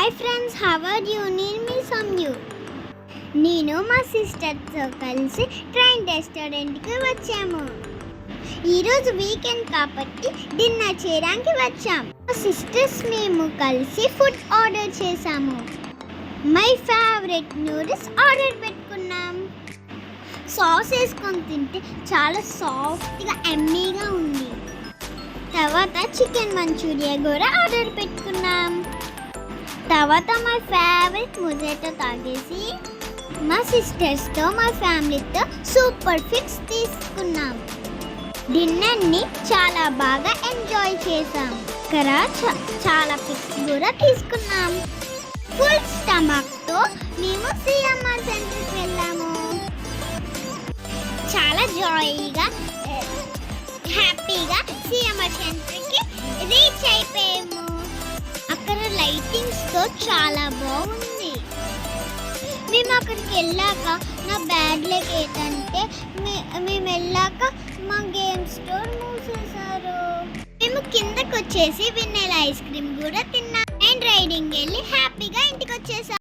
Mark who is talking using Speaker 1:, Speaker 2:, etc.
Speaker 1: Hi friends, how are you? నేను మీ సంయు. నేను మా సిస్టర్తో కలిసి ట్రైన్ రెస్టారెంట్కి వచ్చాము. ఈరోజు వీకెండ్ కాబట్టి డిన్నర్ చేయడానికి వచ్చాం. మా సిస్టర్స్ మేము కలిసి ఫుడ్ ఆర్డర్ చేసాము. మై ఫేవరెట్ నూడిల్స్ ఆర్డర్ పెట్టుకున్నాం. సాస్ వేసుకొని తింటే చాలా సాఫ్ట్గా ఎమ్మీగా ఉంది. తర్వాత చికెన్ మంచూరియా కూడా ఆర్డర్ పెట్టుకున్నాం. తర్వాత మా ఫేవరెట్ మొజాటో తాగేసి మా సిస్టర్స్తో మా ఫ్యామిలీతో సూపర్ ఫిక్స్ తీసుకున్నాం. డిన్నర్ని చాలా బాగా ఎంజాయ్ చేసాం. ఇక్కడ చాలా పిక్స్ కూడా తీసుకున్నాం. ఫుల్ స్టమక్తో మేము సిఎంఆర్ సెంటర్కి వెళ్ళాము. చాలా జాలీగా హ్యాపీగా సిఎంఆర్ సెంటర్కి రీచ్ అయిపోయాము. అక్కడ లైటింగ్స్తో చాలా బాగుంది. మేము అక్కడికి వెళ్ళాక నా బ్యాడ్ లెగ్ ఏంటంటే మేము వెళ్ళాక మా గేమ్ స్టోర్ మూసేశారు. మేము కిందకు వచ్చేసి వెన్నెల ఐస్ క్రీమ్ కూడా తిన్నాం. అండ్ రైడింగ్ వెళ్ళి హ్యాపీగా ఇంటికి వచ్చేసాం.